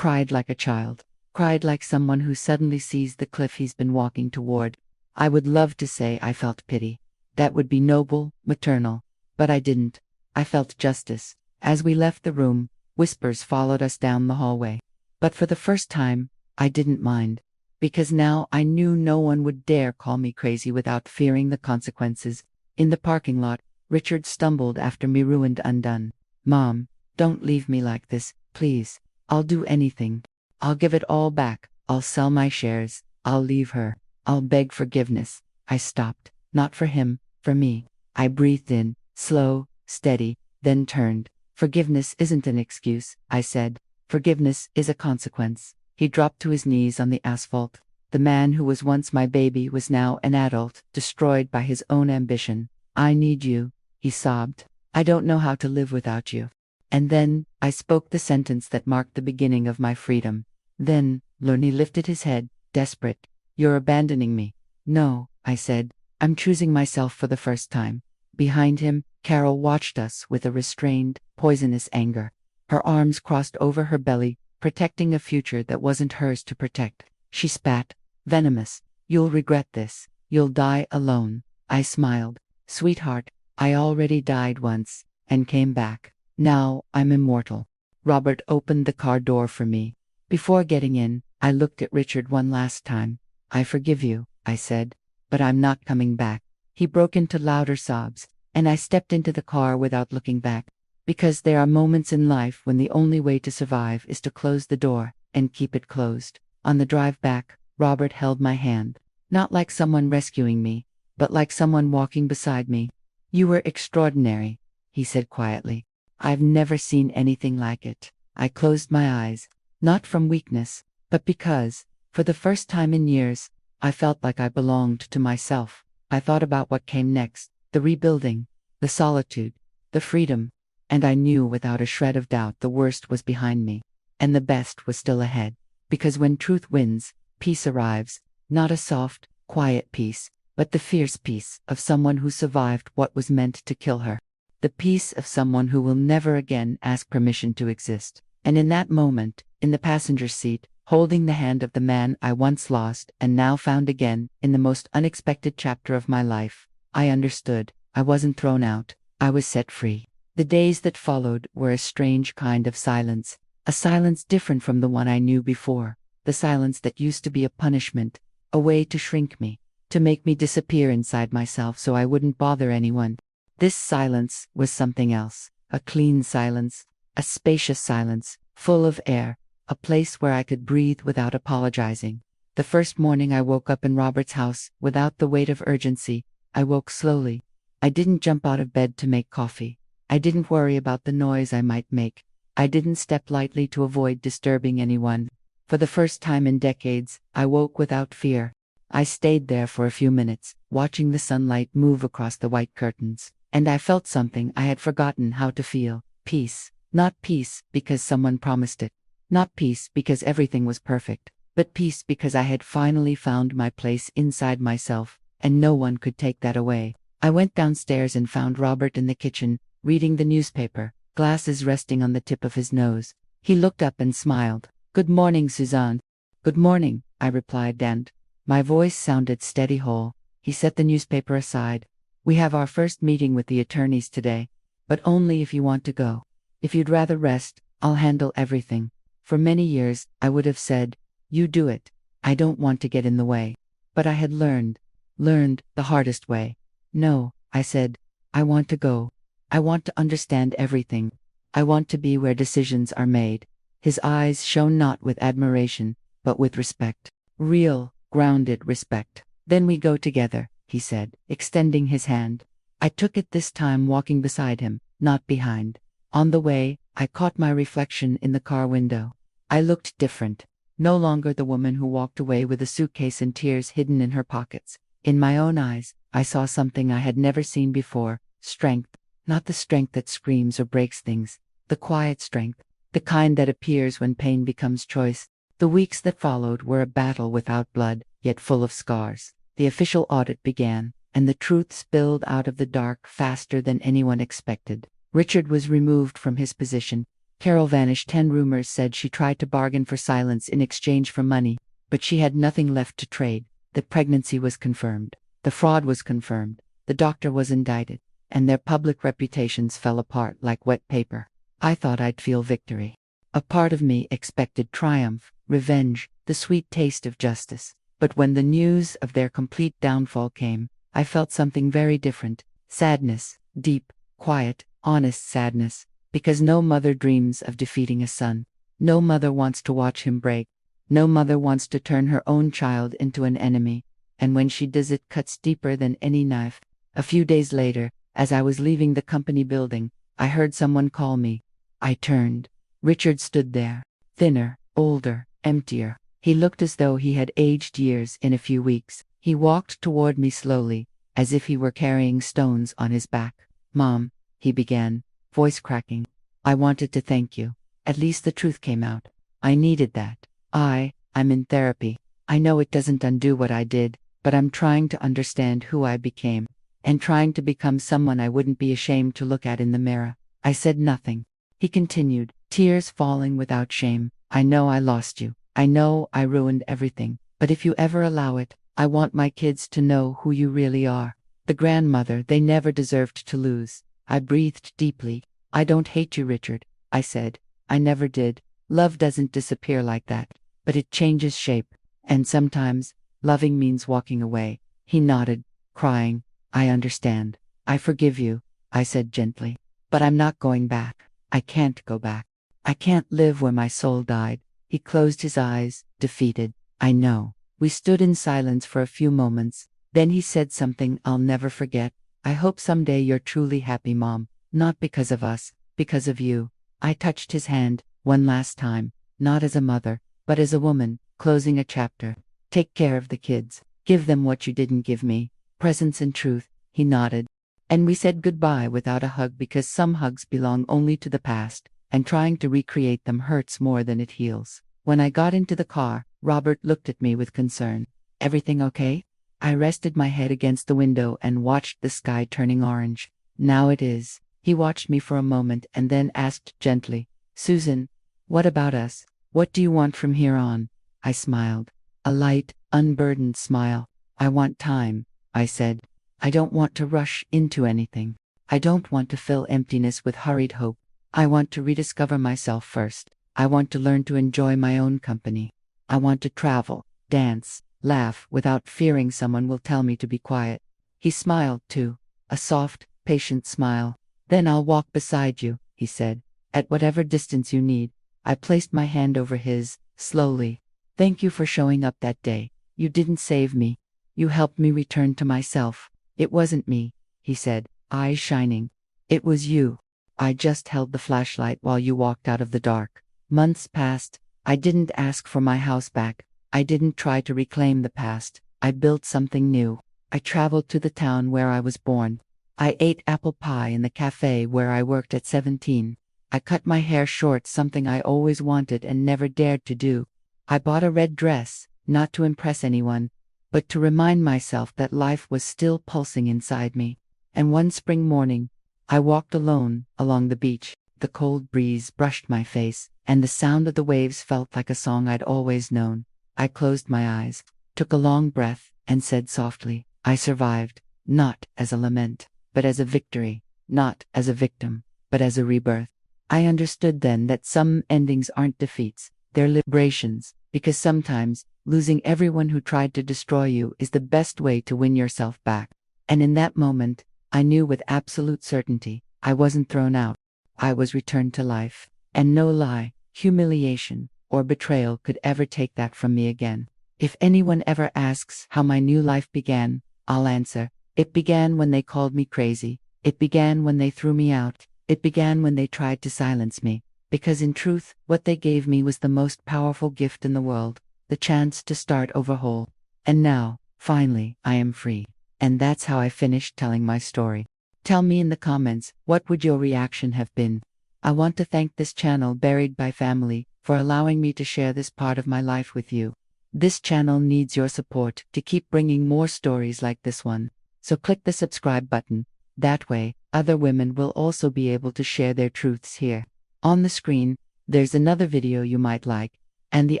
like a child, cried like someone who suddenly sees the cliff he's been walking toward. I would love to say I felt pity. That would be noble, maternal. But I didn't. I felt justice. As we left the room, whispers followed us down the hallway. But for the first time, I didn't mind. Because now I knew no one would dare call me crazy without fearing the consequences. In the parking lot, Richard stumbled after me, ruined, undone. "Mom, don't leave me like this, please. I'll do anything. I'll give it all back. I'll sell my shares. I'll leave her. I'll beg forgiveness." I stopped. Not for him, for me. I breathed in, slow, steady, then turned. "Forgiveness isn't an excuse," I said. "Forgiveness is a consequence." He dropped to his knees on the asphalt. The man who was once my baby was now an adult, destroyed by his own ambition. "I need you," he sobbed. "I don't know how to live without you." And then, I spoke the sentence that marked the beginning of my freedom. "Then," Looney lifted his head, desperate. "You're abandoning me." "No," I said. "I'm choosing myself for the first time." Behind him, Carol watched us with a restrained, poisonous anger. Her arms crossed over her belly, protecting a future that wasn't hers to protect. She spat, venomous. "You'll regret this. You'll die alone." I smiled. "Sweetheart, I already died once, and came back. Now I'm immortal." Robert opened the car door for me. Before getting in, I looked at Richard one last time. "I forgive you," I said, "but I'm not coming back." He broke into louder sobs, and I stepped into the car without looking back. Because there are moments in life when the only way to survive is to close the door, and keep it closed. On the drive back, Robert held my hand. Not like someone rescuing me, but like someone walking beside me. "You were extraordinary," he said quietly. "I've never seen anything like it." I closed my eyes, not from weakness, but because, for the first time in years, I felt like I belonged to myself. I thought about what came next, the rebuilding, the solitude, the freedom, and I knew without a shred of doubt the worst was behind me, and the best was still ahead. Because when truth wins, peace arrives, not a soft, quiet peace, but the fierce peace of someone who survived what was meant to kill her. The peace of someone who will never again ask permission to exist. And in that moment, in the passenger seat, holding the hand of the man I once lost and now found again in the most unexpected chapter of my life, I understood. I wasn't thrown out. I was set free. The days that followed were a strange kind of silence, a silence different from the one I knew before, the silence that used to be a punishment, a way to shrink me, to make me disappear inside myself so I wouldn't bother anyone. This silence was something else, a clean silence, a spacious silence, full of air, a place where I could breathe without apologizing. The first morning I woke up in Robert's house, without the weight of urgency, I woke slowly. I didn't jump out of bed to make coffee. I didn't worry about the noise I might make. I didn't step lightly to avoid disturbing anyone. For the first time in decades, I woke without fear. I stayed there for a few minutes, watching the sunlight move across the white curtains, and I felt something I had forgotten how to feel. Peace. Not peace because someone promised it. Not peace because everything was perfect, but peace because I had finally found my place inside myself, and no one could take that away. I went downstairs and found Robert in the kitchen, reading the newspaper, glasses resting on the tip of his nose. He looked up and smiled. "Good morning, Suzanne." "Good morning," I replied, and my voice sounded steady whole. He set the newspaper aside. "We have our first meeting with the attorneys today, but only if you want to go. If you'd rather rest, I'll handle everything." For many years, I would have said, "You do it. I don't want to get in the way." But I had learned the hardest way. "No," I said, "I want to go. I want to understand everything. I want to be where decisions are made." His eyes shone not with admiration, but with respect. Real, grounded respect. "Then we go together," he said, extending his hand. I took it this time, walking beside him, not behind. On the way, I caught my reflection in the car window. I looked different. No longer the woman who walked away with a suitcase and tears hidden in her pockets. In my own eyes, I saw something I had never seen before. Strength. Not the strength that screams or breaks things. The quiet strength. The kind that appears when pain becomes choice. The weeks that followed were a battle without blood, yet full of scars. The official audit began, and the truth spilled out of the dark faster than anyone expected. Richard was removed from his position. Carol vanished. 10 rumors said she tried to bargain for silence in exchange for money, but she had nothing left to trade. The pregnancy was confirmed. The fraud was confirmed. The doctor was indicted. and their public reputations fell apart like wet paper. I thought I'd feel victory. A part of me expected triumph, revenge, the sweet taste of justice. But when the news of their complete downfall came, I felt something very different. Sadness, deep, quiet, honest sadness, because no mother dreams of defeating a son. No mother wants to watch him break. No mother wants to turn her own child into an enemy, and when she does, it cuts deeper than any knife. A few days later, as I was leaving the company building, I heard someone call me. I turned. Richard stood there, thinner, older, emptier. He looked as though he had aged years in a few weeks. He walked toward me slowly, as if he were carrying stones on his back. "Mom," he began, voice cracking, "I wanted to thank you. At least the truth came out. I needed that. I'm in therapy. I know it doesn't undo what I did, but I'm trying to understand who I became, and trying to become someone I wouldn't be ashamed to look at in the mirror." I said nothing. He continued, tears falling without shame. "I know I lost you. I know I ruined everything. But if you ever allow it, I want my kids to know who you really are. The grandmother they never deserved to lose." I breathed deeply. "I don't hate you, Richard," I said. "I never did. Love doesn't disappear like that. But it changes shape. And sometimes, loving means walking away." He nodded, crying. "I understand. I forgive you," I said gently. "But I'm not going back. I can't go back. I can't live where my soul died." He closed his eyes, defeated. "I know." We stood in silence for a few moments. Then he said something I'll never forget. "I hope someday you're truly happy, Mom. Not because of us, because of you." I touched his hand, one last time, not as a mother, but as a woman, closing a chapter. "Take care of the kids. Give them what you didn't give me. Presence and truth." He nodded. And we said goodbye without a hug, because some hugs belong only to the past, and trying to recreate them hurts more than it heals. When I got into the car, Robert looked at me with concern. "Everything okay?" I rested my head against the window and watched the sky turning orange. "Now it is." He watched me for a moment and then asked gently, "Susan, what about us? What do you want from here on?" I smiled. A light, unburdened smile. "I want time," I said. "I don't want to rush into anything. I don't want to fill emptiness with hurried hope. I want to rediscover myself first. I want to learn to enjoy my own company. I want to travel, dance, laugh without fearing someone will tell me to be quiet." He smiled too, a soft, patient smile. "Then I'll walk beside you," he said, "at whatever distance you need." I placed my hand over his, slowly. "Thank you for showing up that day. You didn't save me. You helped me return to myself." "It wasn't me," he said, eyes shining. "It was you. I just held the flashlight while you walked out of the dark." Months passed. I didn't ask for my house back. I didn't try to reclaim the past. I built something new. I traveled to the town where I was born. I ate apple pie in the cafe where I worked at 17. I cut my hair short, something I always wanted and never dared to do. I bought a red dress, not to impress anyone, but to remind myself that life was still pulsing inside me. And one spring morning, I walked alone along the beach. The cold breeze brushed my face, and the sound of the waves felt like a song I'd always known. I closed my eyes, took a long breath, and said softly, "I survived, not as a lament, but as a victory, not as a victim, but as a rebirth." I understood then that some endings aren't defeats, they're liberations, because sometimes losing everyone who tried to destroy you is the best way to win yourself back. And in that moment, I knew with absolute certainty, I wasn't thrown out. I was returned to life, and no lie, humiliation, or betrayal could ever take that from me again. If anyone ever asks how my new life began, I'll answer, it began when they called me crazy. It began when they threw me out. It began when they tried to silence me. Because in truth, what they gave me was the most powerful gift in the world, the chance to start over whole. And now, finally, I am free. And that's how I finished telling my story. Tell me in the comments, what would your reaction have been? I want to thank this channel, Buried by Family, for allowing me to share this part of my life with you. This channel needs your support to keep bringing more stories like this one. So click the subscribe button. That way, other women will also be able to share their truths here. On the screen, there's another video you might like, and the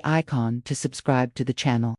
icon to subscribe to the channel.